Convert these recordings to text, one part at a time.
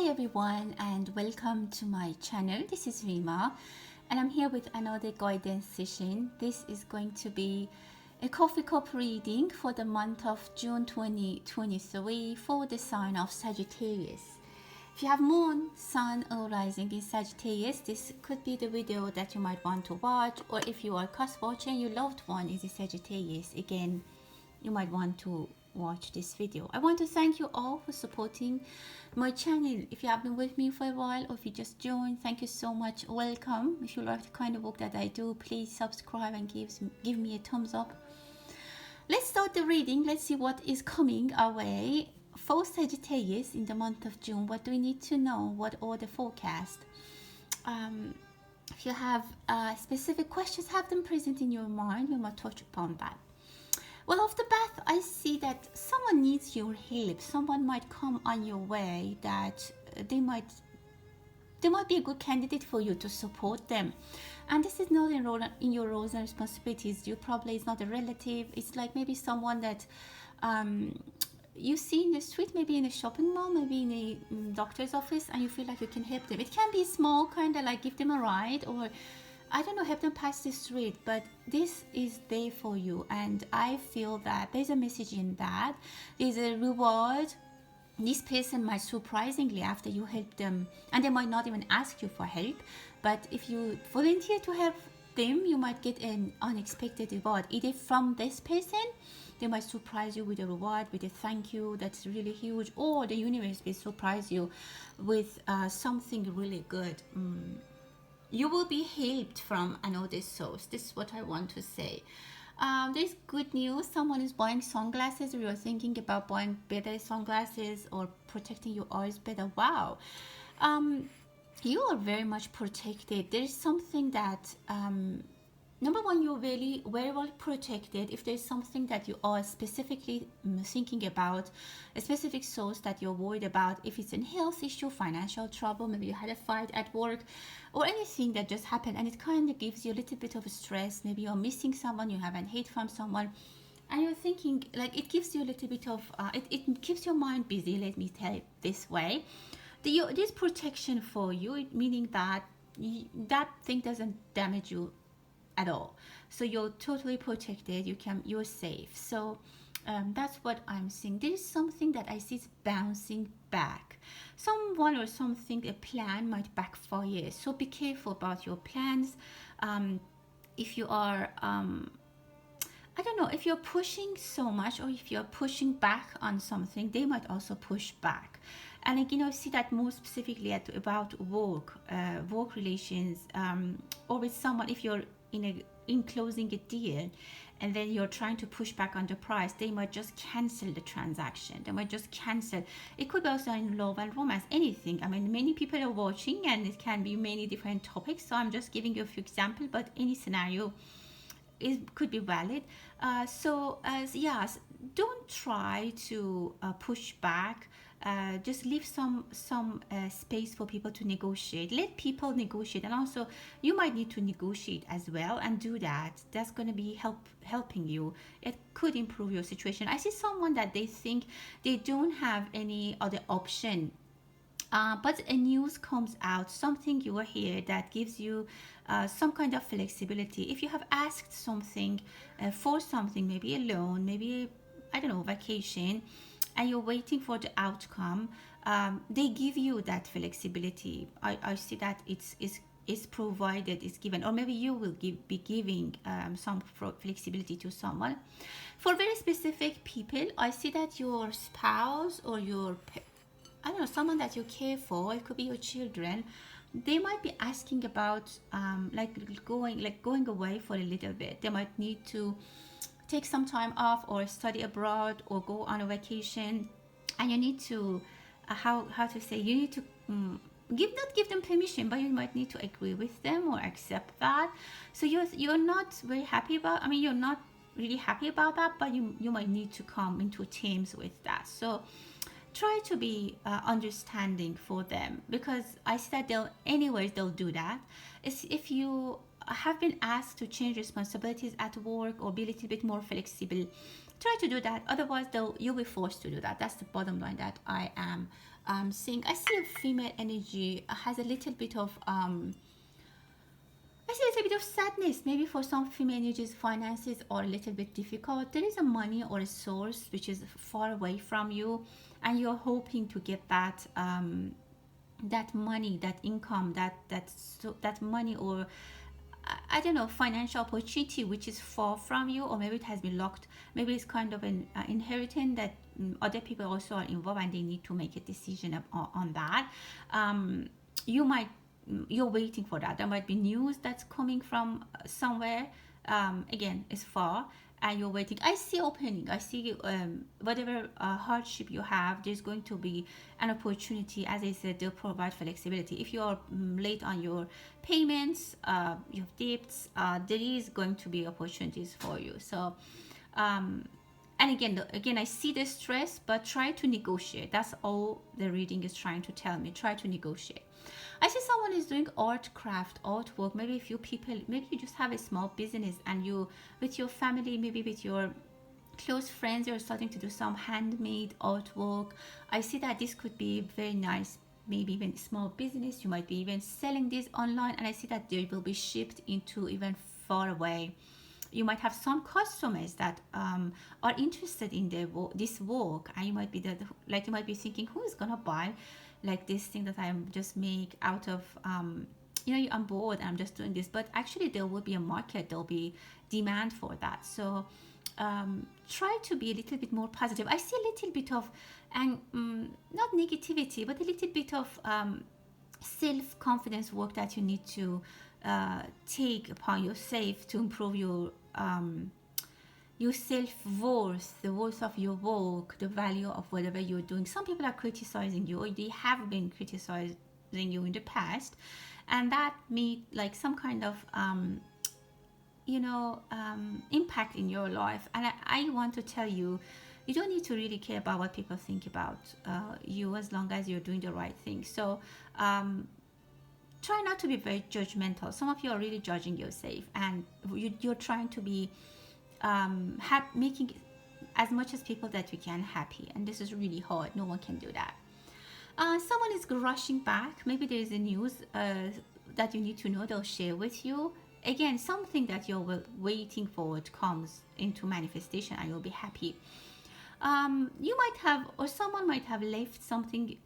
Hi everyone and welcome to my channel. This is Rima and I'm here with another guidance session. This is going to be a coffee cup reading for the month of June 2023 for the sign of Sagittarius. If you have moon, sun or rising in Sagittarius, this could be the video that you might want to watch, or if you are cusp watching your loved one is a Sagittarius, again you might want to watch this video. I want to thank you all for supporting my channel. If you have been with me for a while or if you just joined, thank you so much. Welcome. If you like the kind of work that I do, please subscribe and give me a thumbs up. Let's start the reading. Let's see what is coming our way for Sagittarius in the month of June. What do we need to know? What are the forecast? If you have specific questions, have them present in your mind. We might touch upon that. Well, off the bat, I see that someone needs your help. Someone might come on your way that they might be a good candidate for you to support them. And this is not in your roles and responsibilities. You probably is not a relative. It's like maybe someone that you see in the street, maybe in a shopping mall, maybe in a doctor's office, and you feel like you can help them. It can be small, kind of like give them a ride, or I don't know, help them pass the street, but this is there for you. And I feel that there's a message in that. There's a reward. This person might surprisingly, after you help them, and they might not even ask you for help, but if you volunteer to help them, you might get an unexpected reward, either from this person. They might surprise you with a reward, with a thank you that's really huge, or the universe will surprise you with something really good. You will be helped from another source. This is what I want to say. There's good news. Someone is buying sunglasses, or you're thinking about buying better sunglasses or protecting your eyes better. Wow. You are very much protected. There's something that number one, you're very well protected. If there's something that you are specifically thinking about, a specific source that you're worried about, if it's a health issue, financial trouble, maybe you had a fight at work, or anything that just happened and it kind of gives you a little bit of stress, maybe you're missing someone, you haven't heard from someone, and you're thinking, like, it gives you a little bit of it keeps your mind busy, let me tell it this way. This protection for you, meaning that that thing doesn't damage you at all, so you're totally protected, you're safe. So that's what I'm seeing. There is something that I see is bouncing back. Someone or something, a plan might backfire, so be careful about your plans. If you are I don't know, if you're pushing so much, or if you're pushing back on something, they might also push back. And again, I see that more specifically about work relations, or with someone. If you're in closing a deal and then you're trying to push back on the price, they might just cancel the transaction. They might just cancel. It could be also in love and romance, anything. I mean, many people are watching and it can be many different topics, so I'm just giving you a few examples, but any scenario could be valid. Yes, don't try to push back. Just leave some space for people to negotiate. Let people negotiate, and also you might need to negotiate as well, and do that. That's going to be helping you. It could improve your situation. I see someone that they think they don't have any other option, but a news comes out, something you will hear that gives you some kind of flexibility. If you have asked something for something, maybe a loan, maybe, I don't know, vacation, and you're waiting for the outcome, they give you that flexibility. I see that it's provided, it's given, or maybe you will be giving some flexibility to someone. For very specific people, I see that your spouse or your, I don't know, someone that you care for, it could be your children, they might be asking about going away for a little bit. They might need to take some time off, or study abroad, or go on a vacation, and you need to how to say, you need to not give them permission, but you might need to agree with them or accept that. So you're not very happy about, I mean, you're not really happy about that, but you might need to come into terms with that. So try to be understanding for them, because I see that they'll do that. If you have been asked to change responsibilities at work or be a little bit more flexible, try to do that. Otherwise, you'll be forced to do that. That's the bottom line that I am seeing, I see a female energy has a little bit of I see a little bit of sadness. Maybe for some female energies, finances are a little bit difficult. There is a money or a source which is far away from you, and you're hoping to get that that money, that income, that money, or I don't know, financial opportunity which is far from you, or maybe it has been locked. Maybe it's kind of an inheritance that other people also are involved and they need to make a decision on that. You might, you're waiting for that. There might be news that's coming from somewhere. Again, it's far, and you're waiting. I see opening. I see whatever hardship you have, there's going to be an opportunity. As I said, they'll provide flexibility. If you're late on your payments, your debts, there is going to be opportunities for you. So and again, I see the stress, but try to negotiate. That's all the reading is trying to tell me. Try to negotiate. I see someone is doing art, craft, artwork. Maybe a few people, maybe you just have a small business, and you, with your family, maybe with your close friends, you're starting to do some handmade artwork. I see that this could be very nice, maybe even small business. You might be even selling this online, and I see that they will be shipped into even far away. You might have some customers that are interested in this work, and you might be like you might be thinking, who is gonna buy like this thing that I'm just make out of I'm bored, I'm just doing this. But actually there will be a market, there'll be demand for that. So try to be a little bit more positive. I see a little bit of and not negativity, but a little bit of self-confidence work that you need to take upon yourself to improve your self-worth, the worth of your work, the value of whatever you're doing. Some people are criticizing you, or they have been criticizing you in the past, and that made like some kind of impact in your life. And I want to tell you, you don't need to really care about what people think about you, as long as you're doing the right thing. So try not to be very judgmental. Some of you are really judging yourself, and you're trying to be making as much as people that you can happy, and this is really hard. No one can do that. Someone is rushing back. Maybe there is a news that you need to know, they'll share with you. Again, something that you're waiting for, it comes into manifestation and you'll be happy. You might have, or someone might have left something,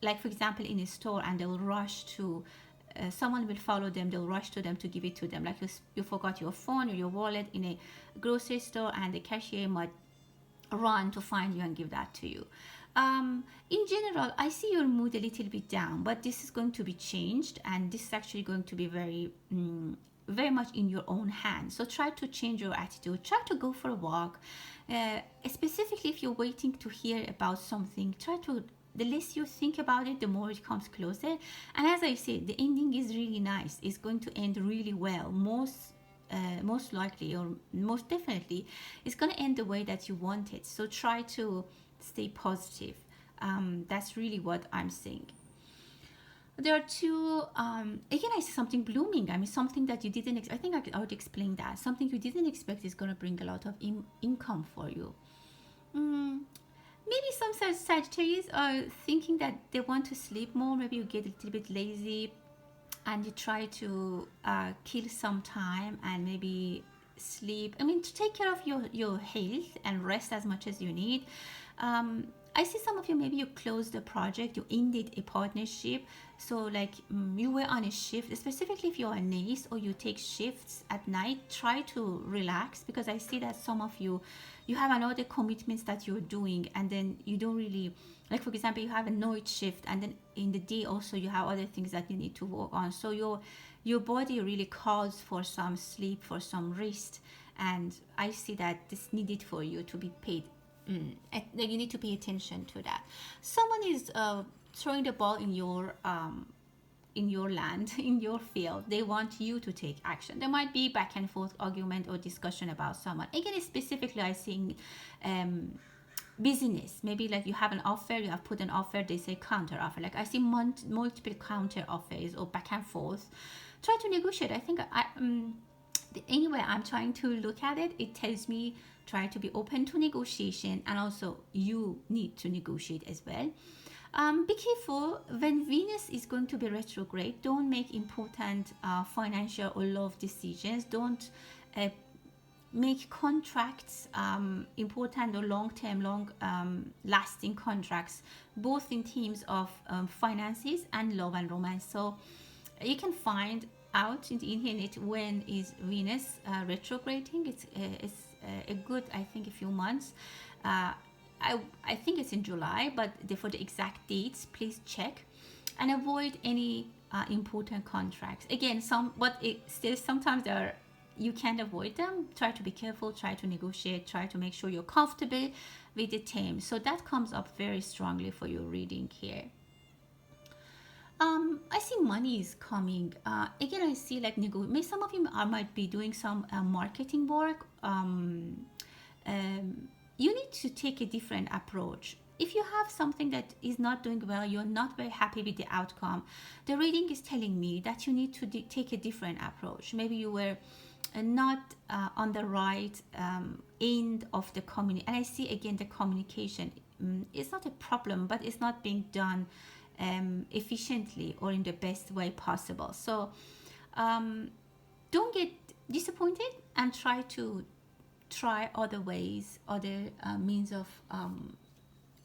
like for example in a store, and they will rush to someone will follow them, they'll rush to them to give it to them. Like you forgot your phone or your wallet in a grocery store, and the cashier might run to find you and give that to you. In general, I see your mood a little bit down, but this is going to be changed, and this is actually going to be very much in your own hands. So try to change your attitude, try to go for a walk. Specifically if you're waiting to hear about something, the less you think about it, the more it comes closer. And as I said, the ending is really nice. It's going to end really well. Most likely, or most definitely, it's going to end the way that you want it. So try to stay positive. That's really what I'm saying. There are two, again, I see something blooming. I mean, something that you didn't, I think I would explain that. Something you didn't expect is going to bring a lot of income for you. Maybe some Sagittarius are thinking that they want to sleep more. Maybe you get a little bit lazy and you try to kill some time and maybe sleep. I mean, to take care of your health and rest as much as you need. I see some of you, maybe you closed a project, you ended a partnership. So like you were on a shift, specifically if you're a nurse or you take shifts at night, try to relax, because I see that some of you have another commitments that you're doing, and then you don't really, like for example, you have a night shift, and then in the day also you have other things that you need to work on. So your body really calls for some sleep, for some rest, and I see that this needed for you to be paid. You need to pay attention to that. Someone is throwing the ball in your land, in your field. They want you to take action. There might be back and forth argument or discussion about someone. Again, specifically I think business. Maybe like you have an offer, you have put an offer, they say counter offer. Like I see multiple counter offers or back and forth. Try to negotiate. I think anyway, I'm trying to look at it. It tells me try to be open to negotiation, and also you need to negotiate as well. Be careful when Venus is going to be retrograde. Don't make important financial or love decisions. Don't uh, make contracts, important or long-term, long-lasting contracts, both in terms of finances and love and romance. So you can find out in the internet when is Venus retrograding. It's a good, I think, a few months. Uh, I think it's in July, but for the exact dates, please check and avoid any important contracts. Again, still sometimes there are, you can't avoid them. Try to be careful, try to negotiate, try to make sure you're comfortable with the terms. So that comes up very strongly for your reading here. I see money is coming. Again, I see like some of you might be doing some marketing work. You need to take a different approach. If you have something that is not doing well, you're not very happy with the outcome, the reading is telling me that you need to take a different approach. Maybe you were not on the right end of the community. And I see again the communication. It's not a problem, but it's not being done efficiently or in the best way possible. So don't get disappointed and try other ways, other means of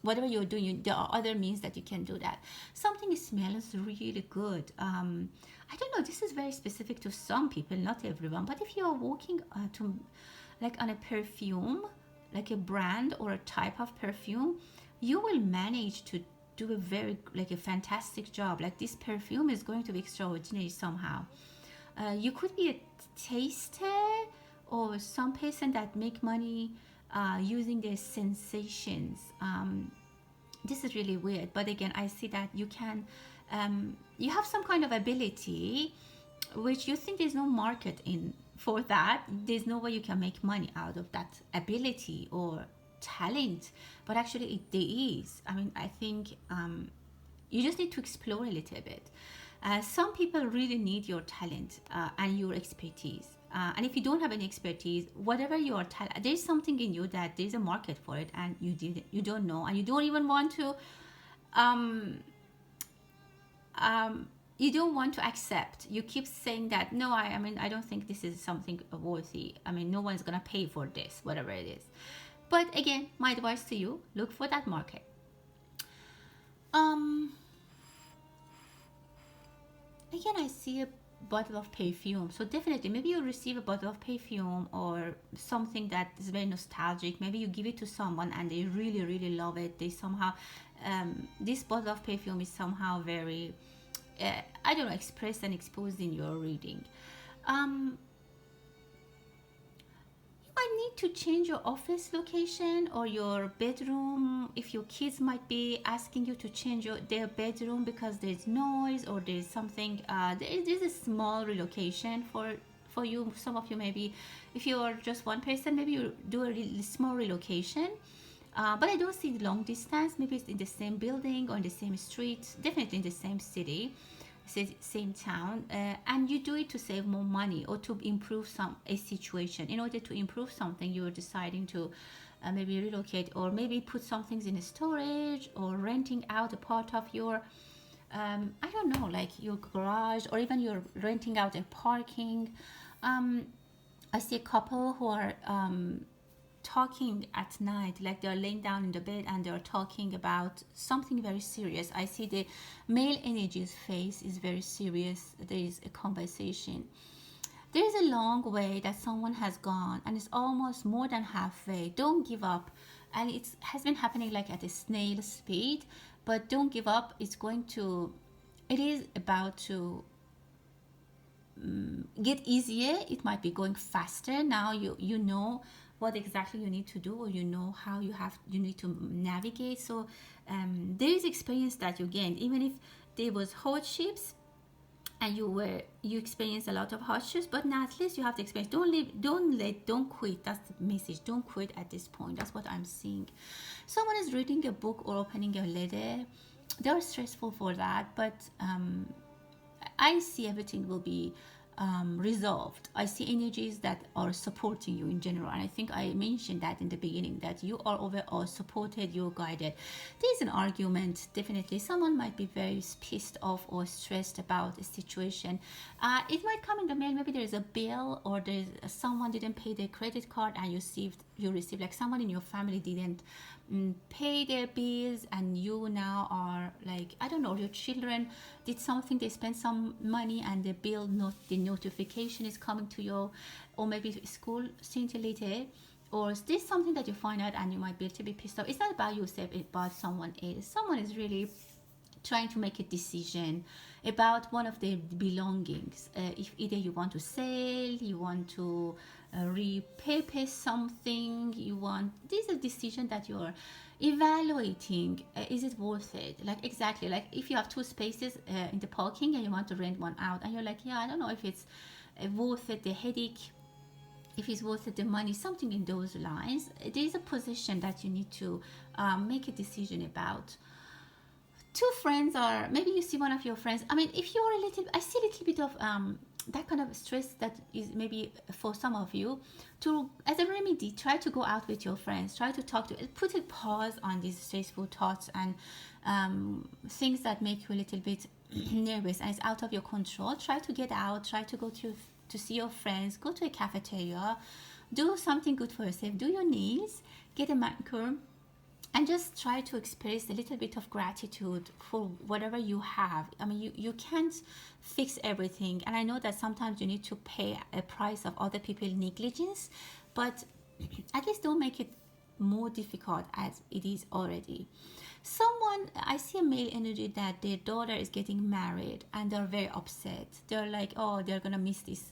whatever you're doing. There are other means that you can do that. Something smells really good. I don't know, this is very specific to some people, not everyone, but if you are walking to like on a perfume, like a brand or a type of perfume, you will manage to do a fantastic job. Like this perfume is going to be extraordinary somehow. You could be a taster or some person that make money using their sensations. This is really weird, but again, I see that you can you have some kind of ability which you think there's no market in for that. There's no way you can make money out of that ability or talent, but actually there is. I mean, I think you just need to explore a little bit. Some people really need your talent and your expertise. And if you don't have any expertise, whatever your talent, there's something in you that there's a market for it, and you don't know, and you don't even want to. You don't want to accept. You keep saying that no. I mean, I don't think this is something worthy. I mean, no one's gonna pay for this, whatever it is. But again, my advice to you: look for that market. Again, I see a bottle of perfume, so definitely maybe you receive a bottle of perfume or something that is very nostalgic. Maybe you give it to someone and they really love it. They somehow this bottle of perfume is somehow very I don't know, expressed and exposed in your reading. You might need to change your office location or your bedroom. If your kids might be asking you to change their bedroom because there's noise or there's something, there's a small relocation for you. Some of you, maybe if you're just one person, maybe you do a really small relocation. But I don't see long distance. Maybe it's in the same building or in the same street, definitely in the same city, same town, and you do it to save more money or to improve a situation. In order to improve something, you're deciding to maybe relocate or maybe put some things in storage or renting out a part of your I don't know, like your garage, or even you're renting out a parking. I see a couple who are talking at night, like they're laying down in the bed and they're talking about something very serious. I see the male energy's face is very serious. There is a conversation. There is a long way that someone has gone and it's almost more than halfway. Don't give up. And it has been happening like at a snail speed, but don't give up. It is about to get easier. It might be going faster. Now you know what exactly you need to do, or you know how you need to navigate. So there is experience that you gained, even if there was hardships and you experienced a lot of hardships, but now at least you have the experience. Don't quit. That's the message. Don't quit at this point. That's what I'm seeing. Someone is reading a book or opening a letter. They're stressful for that, but I see everything will be resolved. I see energies that are supporting you in general, and I think I mentioned that in the beginning, that you are overall supported, you're guided. There's an argument, definitely someone might be very pissed off or stressed about a situation. It might come in the mail, maybe there's a bill, or there's someone didn't pay their credit card, and you received like someone in your family didn't pay their bills, and you now are like, I don't know, your children did something, they spent some money, and the bill, not the notification is coming to you, or maybe school sent you later, or is this something that you find out and you might be a little bit pissed off. It's not about yourself, it's about someone else. Someone is really trying to make a decision about one of their belongings. If either you want to sell, you want to repurpose something, you want, this is a decision that you're evaluating. Is it worth it? Like, exactly, like if you have two spaces in the parking and you want to rent one out, and you're like, yeah, I don't know if it's worth it, the headache, if it's worth it, the money, something in those lines. There's a position that you need to make a decision about. Two friends, or maybe you see one of your friends, I mean, if you're a little, I see a little bit of that kind of stress that is maybe for some of you, to, as a remedy, try to go out with your friends, try to talk to, put a pause on these stressful thoughts and things that make you a little bit nervous and it's out of your control. Try to get out, try to go to see your friends, go to a cafeteria, do something good for yourself, do your nails, get a manicure, and just try to express a little bit of gratitude for whatever you have. I mean, you can't fix everything, and I know that sometimes you need to pay a price of other people's negligence, but at least don't make it more difficult as it is already. Someone, I see a male energy that their daughter is getting married and they're very upset. They're like, oh, they're gonna miss this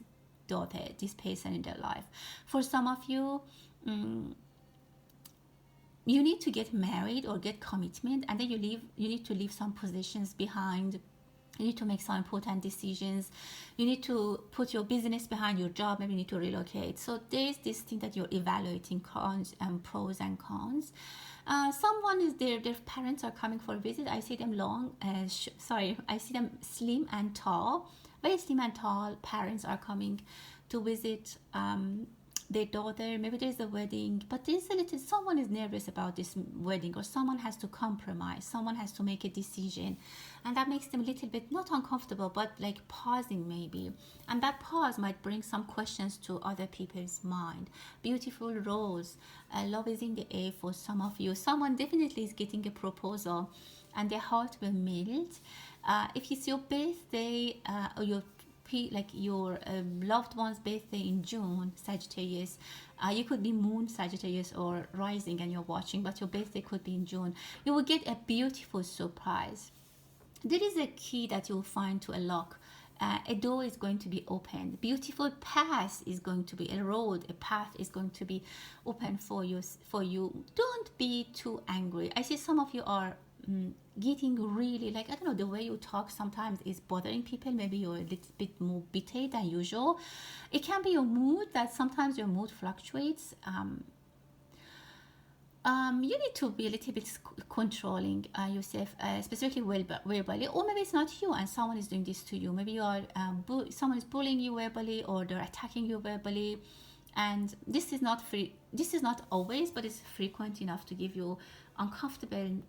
daughter, this person in their life. For some of you, you need to get married or get commitment, and then you need to leave some positions behind. You need to make some important decisions. You need to put your business behind your job. Maybe you need to relocate. So there's this thing that you're evaluating, cons and pros and cons. Someone is there, their parents are coming for a visit. I see them I see them slim and tall, very slim and tall. Parents are coming to visit their daughter. Maybe there's a wedding, but there's a little, someone is nervous about this wedding, or someone has to compromise, someone has to make a decision, and that makes them a little bit not uncomfortable, but like pausing maybe, and that pause might bring some questions to other people's mind. Beautiful rose, love is in the air for some of you. Someone definitely is getting a proposal and their heart will melt. If it's your birthday, or your loved one's birthday in June, Sagittarius, you could be moon Sagittarius or rising and you're watching, but your birthday could be in June. You will get a beautiful surprise. There is a key that you'll find to a lock. A door is going to be opened. Beautiful path is going to be, a road, a path is going to be open for you. Don't be too angry. I see some of you are getting really, like, I don't know, the way you talk sometimes is bothering people. Maybe you're a little bit more bitter than usual. It can be your mood, that sometimes your mood fluctuates. You need to be a little bit controlling yourself, specifically verbally, or maybe it's not you and someone is doing this to you. Maybe you are someone is bullying you verbally, or they're attacking you verbally, and this is not free. This is not always, but it's frequent enough to give you uncomfortable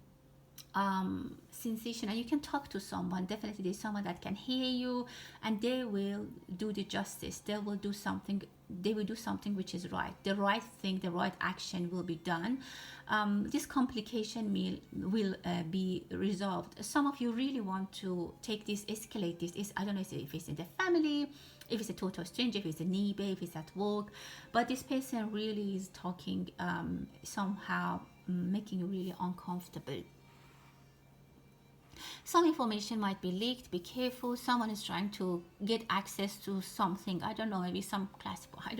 sensation. And you can talk to someone. Definitely there's someone that can hear you, and they will do the justice. They will do something which is right. The right thing, the right action will be done. This complication will be resolved. Some of you really want to take this, escalate this. I don't know if it's in the family, if it's a total stranger, if it's a neighbor, if it's at work, but this person really is talking somehow, making you really uncomfortable. Some information might be leaked. Be careful. Someone is trying to get access to something. I don't know, maybe some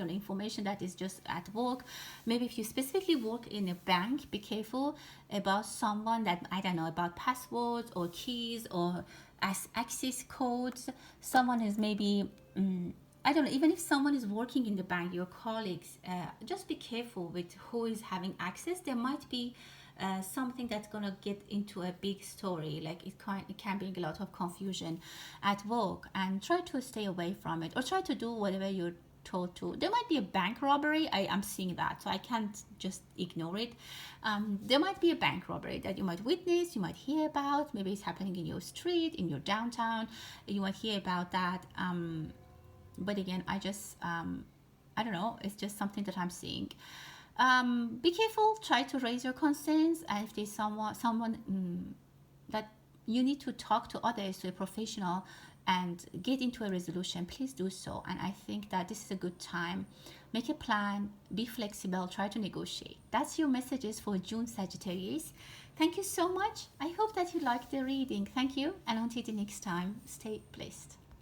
information that is just at work. Maybe if you specifically work in a bank, be careful about someone that, I don't know, about passwords or keys or access codes. Someone is maybe, I don't know, even if someone is working in the bank, your colleagues, just be careful with who is having access. There might be something that's gonna get into a big story. Like it can bring a lot of confusion at work, and try to stay away from it, or try to do whatever you're told to. There might be a bank robbery. I am seeing that, so I can't just ignore it. There might be a bank robbery that you might witness, you might hear about. Maybe it's happening in your street, in your downtown. You might hear about that. But again, I don't know. It's just something that I'm seeing. Be careful. Try to raise your concerns, and if there's someone that you need to talk to others, to a professional, and get into a resolution, please do so. And I think that this is a good time. Make a plan, be flexible, try to negotiate. That's your messages for June, Sagittarius. Thank you so much. I hope that you liked the reading. Thank you, and until the next time, stay blessed.